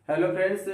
Hello friends,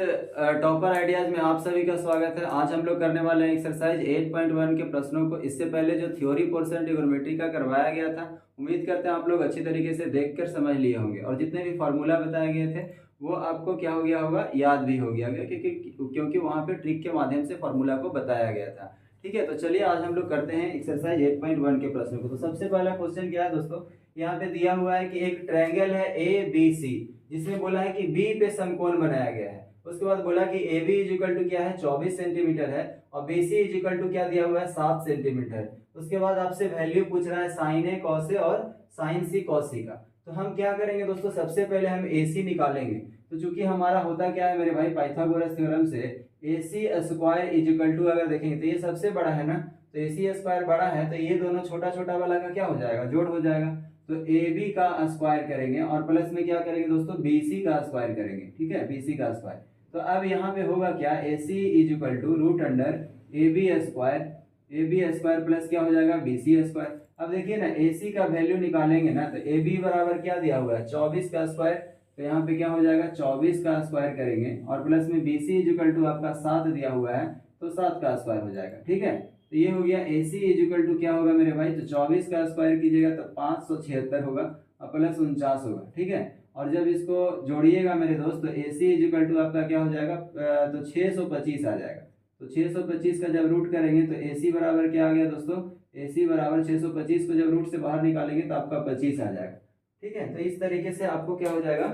topper ideas में आप सभी का स्वागत है। आज हम लोग करने वाले हैं एक्सरसाइज 8.1 के प्रश्नों को। इससे पहले जो थ्योरी पोर्शन ट्रिग्नोमेट्री का करवाया गया था, उम्मीद करते हैं आप लोग अच्छी तरीके से देखकर समझ लिए होंगे और जितने भी फार्मूला बताए गए थे वो आपको क्या हो गया होगा, याद भी हो गया होगा, क्योंकि वहाँ पे ट्रिक के माध्यम से फार्मूला को बताया गया था। ठीक है, तो चलिए आज हम लोग करते हैं एक्सरसाइज 8.1 के प्रश्नों को। तो सबसे पहला क्वेश्चन क्या है दोस्तों, यहाँ पे दिया हुआ है कि एक ट्रायंगल है ABC, जिसमें बोला है कि बी पे समकोण बनाया गया है। उसके बाद बोला कि A B is equal to क्या है, 24 सेंटीमीटर है, और B C is equal to क्या दिया हुआ है, 7 सेंटीमीटर। उसके बाद आपसे वैल्यू पूछ रहा है साइन ए कॉस ए और साइन सी कॉस सी का। तो हम क्या करेंगे दोस्तों, सबसे पहले हम ए सी निकालेंगे। तो चूंकि हमारा होता क्या है मेरे भाई, पाइथागोरस थ्योरम से ए सी स्क्वायर इज इक्वल टू, अगर देखेंगे तो ये सबसे बड़ा है ना, तो ए सी स्क्वायर बड़ा है, तो ये दोनों छोटा छोटा वाला का क्या हो जाएगा, जोड़ हो जाएगा। तो ए बी का स्क्वायर करेंगे और प्लस में क्या करेंगे दोस्तों, बी सी का स्क्वायर करेंगे। ठीक है, बी सी का स्क्वायर। तो अब यहाँ पे होगा क्या, A C is equal to root under A B square plus क्या हो जाएगा, बी सी स्क्वायर। अब देखिए ना, ए सी का वैल्यू निकालेंगे ना, तो ए बी बराबर क्या दिया हुआ है, 24 का स्क्वायर। तो यहाँ पे क्या हो जाएगा, 24 का स्क्वायर करेंगे और प्लस में B C is equal to आपका 7 दिया हुआ है, तो 7 का स्क्वायर हो जाएगा। ठीक है, तो ये हो गया ए सी इज इक्वल टू क्या होगा मेरे भाई, तो 24 का स्क्वायर कीजिएगा तो 576 होगा और प्लस 49 होगा। ठीक है, और जब इसको जोड़िएगा मेरे दोस्त, तो ए सी इज इक्वल टू आपका क्या हो जाएगा, तो 625 आ जाएगा। तो 625 का जब रूट करेंगे तो ए सी बराबर क्या आ गया दोस्तों, ए सी बराबर 625 को जब रूट से बाहर निकालेंगे तो आपका 25 आ जाएगा। ठीक है, तो इस तरीके से आपको क्या हो जाएगा,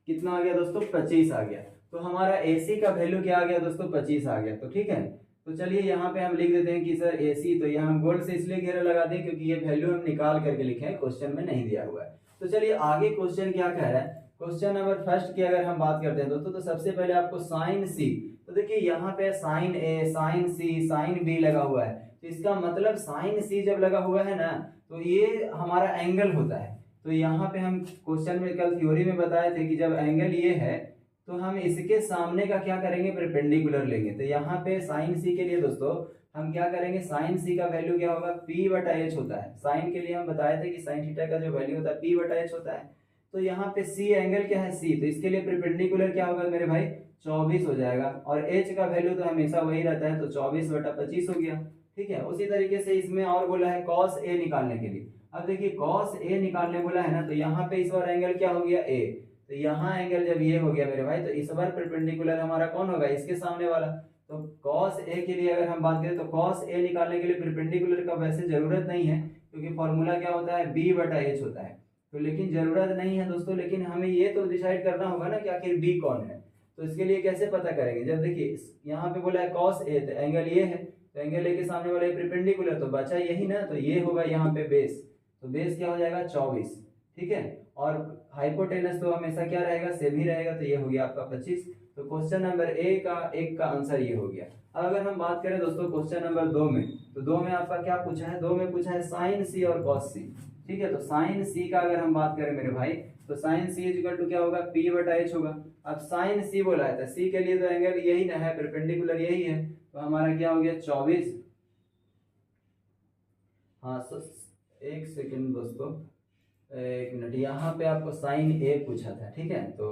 कितना आ गया दोस्तों, 25 आ गया। तो हमारा ए सी का वैल्यू क्या आ गया दोस्तों, 25 आ गया। तो ठीक है, तो चलिए यहाँ पे हम लिख देते हैं कि सर ए सी, तो यहाँ हम गोल्ड से इसलिए घेरा लगा दें क्योंकि ये वैल्यू हम निकाल करके लिखे हैं, क्वेश्चन में नहीं दिया हुआ है। तो चलिए आगे क्वेश्चन क्या कह रहा है। क्वेश्चन नंबर फर्स्ट की अगर हम बात करते हैं दोस्तों, तो सबसे पहले आपको साइन सी, तो देखिए यहाँ पे साइन ए, साइन सी, साइन बी लगा हुआ है। तो इसका मतलब साइन सी जब लगा हुआ है ना, तो ये हमारा एंगल होता है। तो यहाँ पे हम क्वेश्चन में कल थ्योरी में बताए थे कि जब एंगल ये है तो हम इसके सामने का क्या करेंगे, परपेंडिकुलर लेंगे। तो यहाँ पे साइन सी के लिए दोस्तों हम क्या करेंगे, साइन सी का वैल्यू क्या होगा, पी बटा एच होता है। साइन के लिए हम बताए थे कि साइन थीटा का जो वैल्यू होता है पी बटा एच होता है। तो यहाँ पे सी एंगल क्या है, सी, तो इसके लिए परपेंडिकुलर क्या होगा मेरे भाई, 24 हो जाएगा। और एच का वैल्यू तो हमेशा वही रहता है, तो 24 बटा 25 हो गया। ठीक है, उसी तरीके से इसमें और बोला है कॉस ए निकालने के लिए। अब देखिए कॉस ए निकालने बोला है ना, तो यहाँ पे इस बार एंगल क्या हो गया, ए। तो यहाँ एंगल जब ये हो गया मेरे भाई, तो इस बार परपेंडिकुलर हमारा कौन होगा, इसके सामने वाला। तो cos a के लिए अगर हम बात करें तो cos a निकालने के लिए परपेंडिकुलर का वैसे जरूरत नहीं है, क्योंकि फॉर्मूला क्या होता है, b बटा h होता है। तो लेकिन जरूरत नहीं है दोस्तों, लेकिन हमें ये तो डिसाइड करना होगा ना कि आखिर b कौन है। तो इसके लिए कैसे पता करेंगे, जब देखिए यहाँ पे बोला है cos a, तो एंगल ये है, तो एंगल a के सामने वाला परपेंडिकुलर, तो बचा यही ना, तो ये होगा यहाँ पे बेस। तो बेस क्या हो जाएगा, 24। ठीक है, और हाइपोटेनस तो हमेशा क्या रहेगा, सेम ही रहेगा, तो ये हो गया आपका 25। तो क्वेश्चन नंबर एक का आंसर ये हो गया। अब अगर हम बात करें दोस्तों क्वेश्चन नंबर 2 में, तो 2 में आपका क्या पूछा है, 2 में पूछा है साइन सी और कॉस सी। ठीक है, तो साइन सी का अगर हम बात करें मेरे भाई, तो sine C is equal to क्या होगा, पी बटा एच होगा। अब साइन सी बोला है, तो सी के लिए तो एंगल यही ना है, परपेंडिकुलर यही है, तो हमारा क्या हो गया 24। हाँ, एक सेकेंड दोस्तों, एक मिनट, यहाँ पे आपको साइन ए पूछा था। ठीक है, तो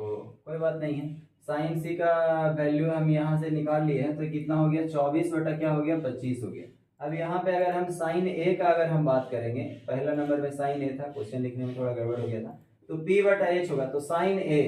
कोई बात नहीं है, साइन सी का वैल्यू हम यहाँ से निकाल लिए हैं, तो कितना हो गया, 24 बटा क्या हो गया, 25 हो गया। अब यहाँ पे अगर हम साइन ए का अगर हम बात करेंगे, पहला नंबर में साइन ए था, क्वेश्चन लिखने में थोड़ा गड़बड़ हो गया था, तो पी बटा एच होगा। तो साइन ए,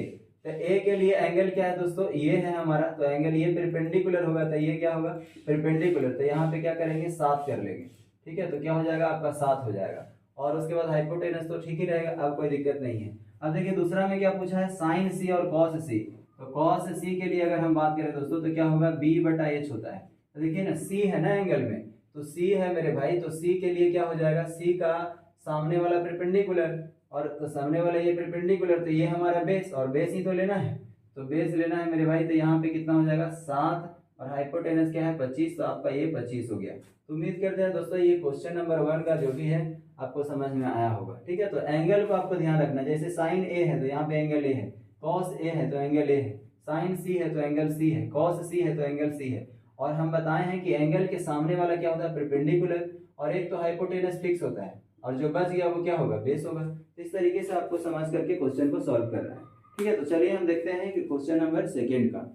तो ए के लिए एंगल क्या है दोस्तों, ये है हमारा, तो एंगल ये परपेंडिकुलर होगा, तो ये क्या होगा, परपेंडिकुलर। तो यहाँ पे क्या करेंगे, 7 कर लेंगे। ठीक है, तो क्या हो जाएगा आपका 7 हो जाएगा, और उसके बाद हाइपोटेनस तो ठीक ही रहेगा, अब कोई दिक्कत नहीं है। अब देखिए दूसरा में क्या पूछा है, साइन सी और कॉस सी। तो कॉस सी के लिए अगर हम बात करें दोस्तों, तो क्या होगा, बी बटा एच होता है। तो देखिए ना, सी है ना एंगल में, तो सी है मेरे भाई, तो सी के लिए क्या हो जाएगा, सी का सामने वाला परपेंडिकुलर, और तो सामने वाला ये परपेंडिकुलर, तो ये हमारा बेस, और बेस ही तो लेना है, तो बेस लेना है मेरे भाई। तो यहाँ पे कितना हो जाएगा, 7, और हाइपोटेनस क्या है, 25, तो आपका ये 25 हो गया। तो उम्मीद करते हैं दोस्तों ये क्वेश्चन नंबर 1 का जो भी है आपको समझ में आया होगा। ठीक है, तो एंगल को आपको ध्यान रखना, जैसे साइन ए है तो यहाँ पे एंगल ए है, कॉस ए है तो एंगल ए है, साइन सी है तो एंगल सी है, कॉस सी है तो एंगल सी है। और हम बताए हैं कि एंगल के सामने वाला क्या होता है, परपेंडिकुलर, और एक तो हाइपोटेनस फिक्स होता है, और जो बच गया वो क्या होगा, बेस होगा। तो इस तरीके से आपको समझ करके क्वेश्चन को सॉल्व करना है। ठीक है, तो चलिए हम देखते हैं कि क्वेश्चन नंबर सेकेंड का।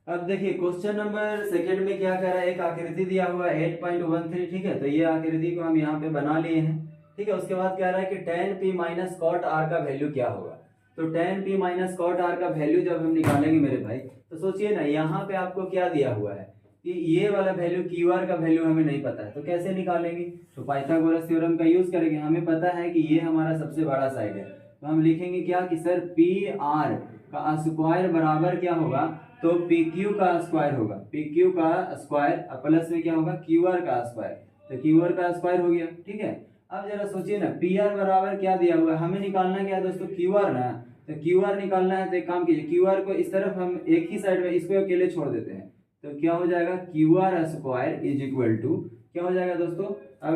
अब देखिए क्वेश्चन नंबर सेकंड में क्या कर रहा है, एक आकृति दिया हुआ है 8.13, ठीक है, तो ये आकृति को हम यहाँ पे बना लिए हैं। ठीक है, उसके बाद कह रहा है कि tan p minus cot R का वैल्यू क्या होगा। तो tan p minus cot R का वैल्यू जब हम निकालेंगे मेरे भाई, तो सोचिए ना यहाँ पे आपको क्या दिया हुआ है कि ये वाला वैल्यू क्यू आर का वैल्यू हमें नहीं पता है, तो कैसे निकालेंगे। तो पाइथागोरस थ्योरम का यूज करेंगे। हमें पता है कि ये हमारा सबसे बड़ा साइड है, तो हम लिखेंगे क्या कि सर पी आर का स्क्वायर बराबर क्या होगा, तो पी क्यू का स्क्वायर होगा, पी क्यू का स्क्वायर प्लस में क्या होगा क्यू आर का स्क्वायर, तो क्यू आर का स्क्वायर हो गया। ठीक है, अब जरा सोचिए ना पी आर बराबर क्या दिया हुआ है, हमें निकालना क्या है दोस्तों क्यू आर ना, तो क्यू आर निकालना है तो एक काम कीजिए, क्यू आर को इस तरफ हम एक ही साइड में इसको अकेले छोड़ देते हैं, तो क्या हो जाएगा Q R square is equal to क्या हो जाएगा दोस्तों, अब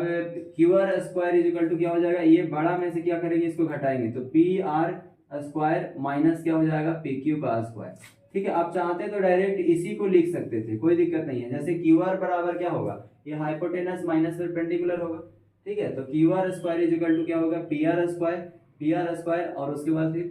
Q R square is equal to क्या हो जाएगा, ये बड़ा में से क्या करेंगे इसको घटाएंगे, तो पी आर स्क्वायर माइनस क्या हो जाएगा पी क्यू का स्क्वायर। ठीक है, आप चाहते तो डायरेक्ट इसी को लिख सकते थे, कोई दिक्कत नहीं है। जैसे क्यू आर बराबर क्या होगा, ये हाइपोटेनस माइनस परपेंडिकुलर होगा। ठीक है, तो Q R square is equal to क्या होगा पी आर स्क्वायर और उसके बाद फिर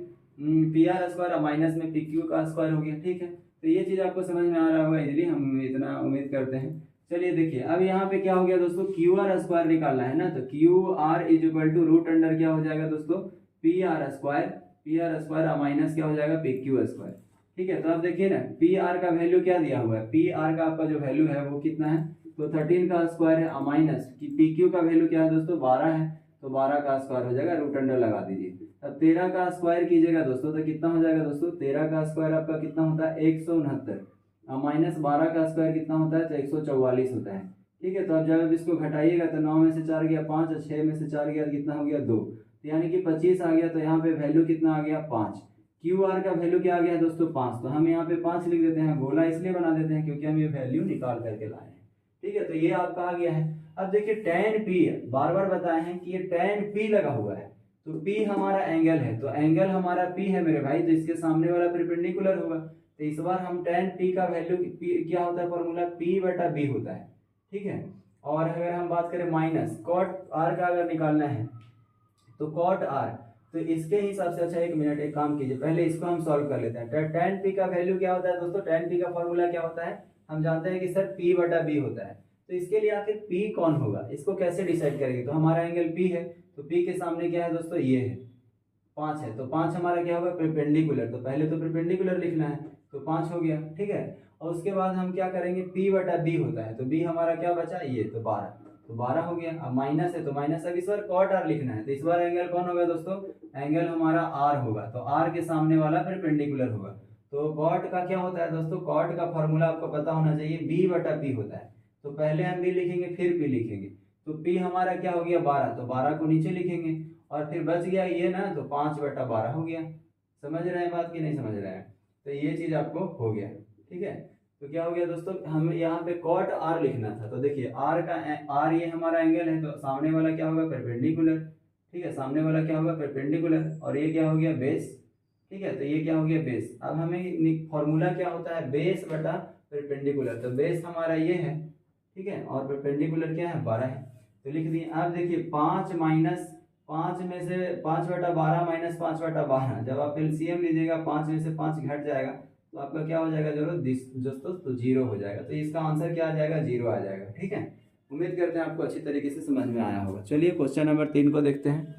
पी आर स्क्वायर माइनस में पी क्यू का स्क्वायर हो गया। ठीक है, तो ये चीज आपको समझ में आ रहा होगा इजीली, हम इतना उम्मीद करते हैं। चलिए देखिए अब यहाँ पे क्या हो गया दोस्तों, क्यू आर स्क्वायर निकालना है ना, तो Q R is equal to root under क्या हो जाएगा दोस्तों पी आर स्क्वायर माइनस क्या हो जाएगा पी क्यू स्क्वायर। ठीक है, तो आप देखिए ना पी आर का वैल्यू क्या दिया हुआ है, पी आर का आपका जो वैल्यू है वो कितना है, तो 13 का स्क्वायर है माइनस पी क्यू का वैल्यू क्या है दोस्तों 12 है, तो 12 का स्क्वायर हो जाएगा, रूट अंडर लगा दीजिए। अब 13 का स्क्वायर कीजिएगा दोस्तों तो कितना हो जाएगा दोस्तों, 13 का स्क्वायर आपका कितना होता है 169, माइनस 12 का स्क्वायर कितना होता है तो 144 होता है। ठीक है, तो अब जब इसको घटाइएगा तो 9 में से 4 गया 5 और 6 में से 4 गया कितना हो गया 2, यानी कि 25 आ गया। तो यहाँ पे वैल्यू कितना आ गया 5, क्यू आर का वैल्यू क्या आ गया दोस्तों 5, तो हम यहाँ पे 5 लिख देते हैं, गोला इसलिए बना देते हैं क्योंकि हम ये वैल्यू निकाल करके लाए हैं। ठीक है, तो ये आपका आ गया है। अब देखिए tan p, बार बार बताए हैं कि ये tan p लगा हुआ है, तो p हमारा एंगल है, तो एंगल हमारा p है मेरे भाई, तो इसके सामने वाला परपेंडिकुलर होगा। तो इस बार हम tan p का वैल्यू क्या होता है फॉर्मूला p बटा b होता है। ठीक है, और अगर हम बात करें माइनस cot r का अगर निकालना है तो cot r, तो इसके हिसाब से अच्छा एक मिनट एक काम कीजिए, पहले इसको हम सॉल्व कर लेते हैं। tan p का वैल्यू क्या होता है दोस्तों, tan p का फॉर्मूला क्या होता है, हम जानते हैं कि सर p बटा b होता है, तो इसके लिए आखिर p कौन होगा, इसको कैसे डिसाइड करेंगे। तो हमारा एंगल p है, तो p के सामने क्या है दोस्तों ये है 5 है, तो 5 हमारा क्या होगा परपेंडिकुलर, तो पहले तो परपेंडिकुलर लिखना है, तो 5 हो गया। ठीक है, और उसके बाद हम क्या करेंगे p बटा b होता है, तो b हमारा क्या बचा ये तो 12, तो 12 हो गया। अब माइनस है तो माइनस, अब इस बार कॉट आर लिखना है, तो इस बार एंगल कौन होगा दोस्तों, एंगल हमारा आर होगा, तो आर के सामने वाला परपेंडिकुलर होगा। तो कॉट का क्या होता है दोस्तों, कॉट का फॉर्मूला आपको पता होना चाहिए b बटा p होता है, तो पहले हम b लिखेंगे फिर p लिखेंगे, तो p हमारा क्या हो गया 12, तो 12 को नीचे लिखेंगे और फिर बच गया ये ना, तो 5 बटा 12 हो गया। समझ रहे हैं बात की नहीं समझ रहे हैं, तो ये चीज आपको हो गया। ठीक है, तो क्या हो गया दोस्तों, हम यहाँ पे कॉट आर लिखना था, तो देखिए आर का आर ये हमारा एंगल है, तो सामने वाला क्या होगा परपेंडिकुलर। ठीक है, सामने वाला क्या होगा परपेंडिकुलर, और ये क्या हो गया बेस। ठीक है, तो ये क्या हो गया बेस। अब हमें फॉर्मूला क्या होता है बेस बटा परपेंडिकुलर, तो बेस हमारा ये है। ठीक है, और परपेंडिकुलर क्या है 12 है, तो लिख दिए। अब देखिए 5 माइनस 5 में से 5 बटा 12 माइनस 5 बटा 12, जब आप एलसीएम लीजिएगा 5 में से 5 घट जाएगा, तो आपका क्या हो जाएगा दोस्तों तो 0 हो जाएगा, तो इसका आंसर क्या आ जाएगा 0 आ जाएगा। ठीक है, उम्मीद करते हैं आपको अच्छी तरीके से समझ में आया होगा। चलिए क्वेश्चन नंबर 3 को देखते हैं।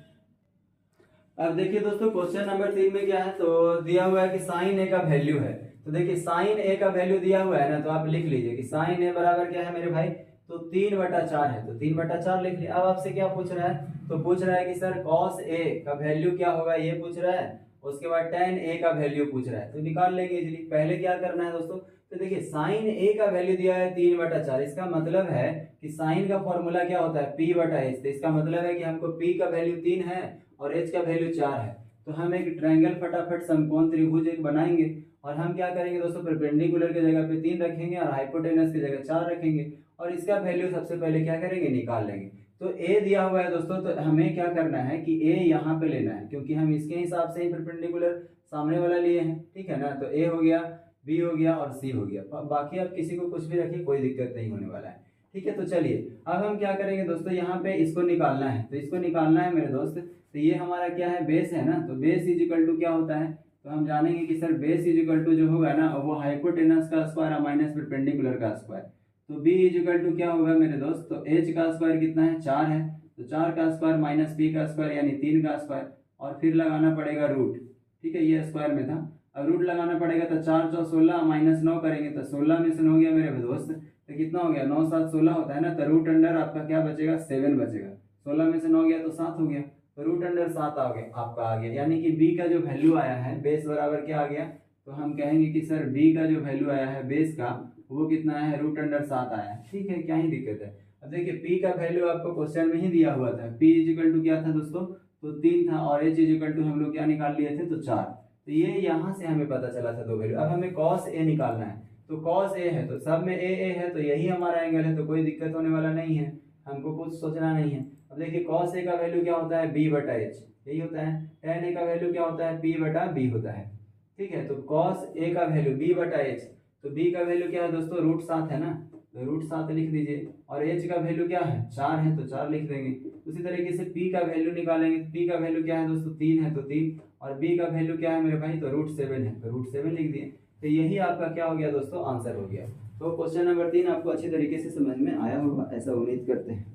अब देखिए दोस्तों क्वेश्चन नंबर 3 में क्या है, तो दिया हुआ है कि साइन ए का वैल्यू है, तो देखिए साइन ए का वैल्यू दिया हुआ है ना, तो आप लिख लीजिए कि साइन ए बराबर क्या है मेरे भाई, तो 3 बटा 4 है, तो 3 बटा 4 लिख लिया। अब आपसे क्या पूछ रहा है, तो पूछ रहा है कि सर कॉस ए का वैल्यू क्या होगा, ये पूछ रहा है, उसके बाद tan ए का वैल्यू पूछ रहा है, तो निकाल लेंगे इजीली। पहले क्या करना है दोस्तों, तो देखिए साइन ए का वैल्यू दिया है 3 बटा 4, इसका मतलब है कि साइन का फॉर्मूला क्या होता है p बटा एच, तो इसका मतलब है कि हमको p का वैल्यू 3 है और h का वैल्यू 4 है, तो हम एक ट्रायंगल फटाफट समकोण त्रिभुज एक बनाएंगे, और हम क्या करेंगे दोस्तों परपेंडिकुलर की जगह पे 3 रखेंगे और हाइपोटेनस की जगह 4 रखेंगे, और इसका वैल्यू सबसे पहले क्या करेंगे निकाल लेंगे। तो a दिया हुआ है दोस्तों, तो हमें क्या करना है कि a यहाँ पे लेना है, क्योंकि हम इसके हिसाब से ही परपेंडिकुलर सामने वाला लिए हैं। ठीक है ना, तो a हो गया, b हो गया और c हो गया, बाकी आप किसी को कुछ भी रखिए कोई दिक्कत नहीं होने वाला है। ठीक है, तो चलिए अब हम क्या करेंगे दोस्तों, यहाँ पे इसको निकालना है, तो इसको निकालना है मेरे दोस्त। तो ये हमारा क्या है, बेस है ना, तो बेस इज इक्वल टू क्या होता है, तो हम जानेंगे कि sir base is equal to जो होगा ना वो हाइपोटेनस का स्क्वायर माइनस परपेंडिकुलर का स्क्वायर। तो बी इज इक्वल टू क्या होगा मेरे दोस्त, तो एच का स्क्वायर कितना है, 4 है, तो 4 का स्क्वायर माइनस बी का स्क्वायर यानी 3 का स्क्वायर, और फिर लगाना पड़ेगा रूट। ठीक है, ये स्क्वायर में था, अब रूट लगाना पड़ेगा, तो 4 4 16 माइनस 9 करेंगे तो 16 में से 9 गया मेरे दोस्त, तो कितना हो गया, 9 7 16 होता है ना, तो रूट अंडर आपका क्या बचेगा, 7 बचेगा। 16 में से 9 गया तो 7 हो गया, तो रूट अंडर 7 आ गया आपका, आ गया, यानी कि बी का जो वैल्यू आया है बेस बराबर क्या आ गया, तो हम कहेंगे कि सर बी का जो वैल्यू आया है बेस का वो कितना है, रूट अंडर 7 आया है। ठीक है, क्या ही दिक्कत है। अब देखिए पी का वैल्यू आपको क्वेश्चन में ही दिया हुआ था, पी इज इक्वल टू क्या था दोस्तों, तो 3 था, और एच इज इक्वल टू हम लोग क्या निकाल लिए थे, तो 4। तो ये यहाँ से हमें पता चला था 2 वैल्यू। अब हमें कॉस ए निकालना है, तो कॉस ए है तो सब में ए है, तो यही हमारा एंगल है, तो कोई दिक्कत होने वाला नहीं है, हमको कुछ सोचना नहीं है। अब देखिए कॉस ए का वैल्यू क्या होता है, बी बटा एच, यही होता है। टेन ए का वैल्यू क्या होता है, पी बटा बी होता है। ठीक है, तो कॉस ए का वैल्यू बी बटा एच, तो बी का वैल्यू क्या है दोस्तों, रूट 7 है ना, तो रूट 7 लिख दीजिए, और एच का वैल्यू क्या है, 4 है, तो 4 लिख देंगे। उसी तरीके से पी का वैल्यू निकालेंगे, पी का वैल्यू क्या है दोस्तों, 3 है, तो 3, और बी का वैल्यू क्या है मेरे भाई, तो रूट 7 है, तो रूट 7 लिख दिए। तो यही आपका क्या हो गया दोस्तों, आंसर हो गया। तो क्वेश्चन नंबर 3 आपको अच्छी तरीके से समझ में आया होगा, ऐसा उम्मीद करते हैं।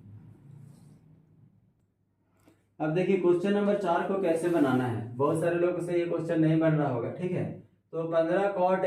अब देखिए क्वेश्चन नंबर 4 को कैसे बनाना है, बहुत सारे लोग से ये क्वेश्चन नहीं बन रहा होगा। ठीक है, तो 15 कॉट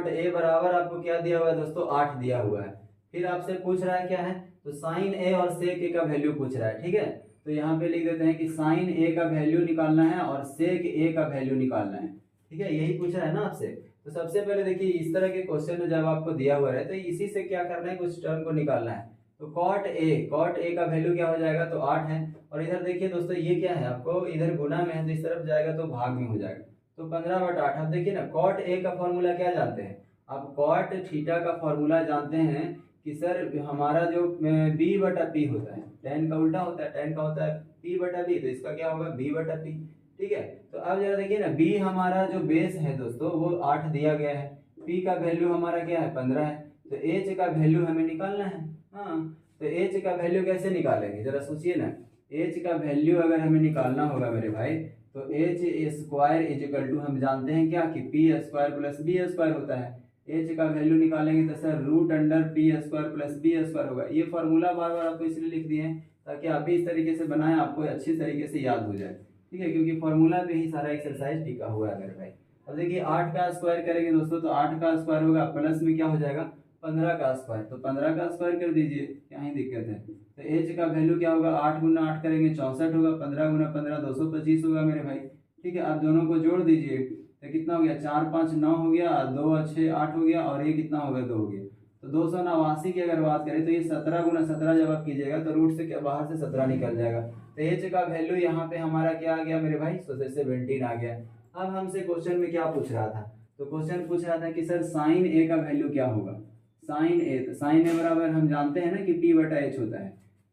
ए बराबर आपको क्या दिया हुआ है दोस्तों, 8 दिया हुआ है। फिर आपसे पूछ रहा है क्या है, तो साइन ए और सेक ए का वैल्यू पूछ रहा है। ठीक है, तो यहाँ पे लिख देते हैं कि साइन ए का वैल्यू निकालना है और सेक ए का वैल्यू निकालना है। ठीक है, यही पूछ रहा है ना आपसे। तो सबसे पहले देखिए इस तरह के क्वेश्चन जब आपको दिया हुआ है तो इसी से क्या करना है, कुछ टर्म को निकालना है। तो कॉट ए का वैल्यू क्या हो जाएगा, तो 8 है, और इधर देखिए दोस्तों ये क्या है, आपको इधर गुना में है तो इस तरफ जाएगा तो भाग में हो जाएगा, तो 15 बटा 8। अब देखिए ना कॉट ए का फॉर्मूला क्या जानते हैं आप, कॉट थीटा का फॉर्मूला जानते हैं कि सर हमारा जो बी बटा पी होता है, टेन का उल्टा होता है, टेन का होता है पी बटा बी, तो इसका क्या होगा, बी बटा पी। ठीक है, तो अब जरा देखिए ना, बी हमारा जो बेस है दोस्तों वो 8 दिया गया है, पी का वैल्यू हमारा क्या है, 15 है, तो एच का वैल्यू हमें निकालना है। हाँ, तो एच का वैल्यू कैसे निकालेंगे, जरा सोचिए ना, एच का वैल्यू अगर हमें निकालना होगा मेरे भाई, तो H square is equal to हम जानते हैं क्या कि P square plus B square होता है। एच का वैल्यू निकालेंगे तो sir root under P square plus B square होगा। ये फॉर्मूला बार बार आपको इसलिए लिख दिए हैं ताकि आप भी इस तरीके से बनाएं, आपको अच्छी तरीके से याद हो जाए। ठीक है, क्योंकि फॉर्मूला पे ही सारा एक्सरसाइज टिका हुआ है मेरे भाई। अब देखिए 8 का स्क्वायर करेंगे दोस्तों, तो 8 का स्क्वायर होगा प्लस में क्या हो जाएगा, 15 का स्क्वायर, तो 15 का स्क्वायर कर दीजिए, क्या ही दिक्कत है। तो एच का वैल्यू क्या होगा, 8 गुना 8 करेंगे 64 होगा, 15 गुना 15 225 होगा मेरे भाई। ठीक है, आप दोनों को जोड़ दीजिए तो कितना हो गया, 4 5 9 हो गया, 2 6 8 हो गया, और ये कितना हो गया, 2 हो गया। तो 289 की अगर बात करें तो ये 17 गुना 17 जब आप कीजिएगा तो रूट से क्या बाहर से 17 निकल जाएगा। तो एच का वैल्यू यहाँ पे हमारा क्या आ गया मेरे भाई, 17 आ गया। अब हमसे क्वेश्चन में क्या पूछ रहा था, तो क्वेश्चन पूछ रहा था कि सर साइन ए का वैल्यू क्या होगा, साइन ए, तो साइन ए बराबर हम जानते हैं ना कि पी बटा एच होता है,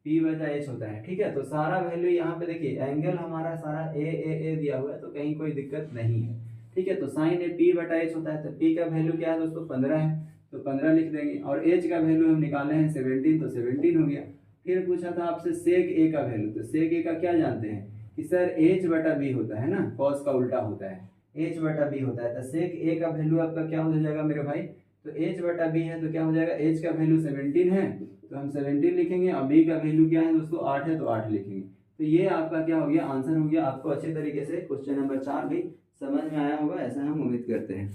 पी बटा एच होता है। ठीक है, तो सारा वैल्यू यहाँ पे देखिए एंगल हमारा सारा ए दिया हुआ है, तो कहीं कोई दिक्कत नहीं है। ठीक है, तो साइन ए पी बटा एच होता है, तो पी का वैल्यू क्या है दोस्तों, 15 है, तो 15 लिख देंगे, और एच का वैल्यू हम निकाले हैं 17, तो 17 हो गया। फिर पूछा था आपसे सेक ए का वैल्यू, तो सेक ए का क्या जानते हैं कि सर एच बटा बी होता है ना, कॉस का उल्टा होता है, एच बटा बी होता है। तो सेक ए का वैल्यू आपका क्या हो जाएगा मेरे भाई, तो एच बटा बी है तो क्या हो जाएगा, एच का वैल्यू 17 है तो हम 17 लिखेंगे, और बी का वैल्यू क्या है दोस्तों 8 है तो 8 लिखेंगे। तो ये आपका क्या हो गया, आंसर हो गया। आपको अच्छे तरीके से क्वेश्चन नंबर 4 भी समझ में आया होगा, ऐसा हम उम्मीद करते हैं।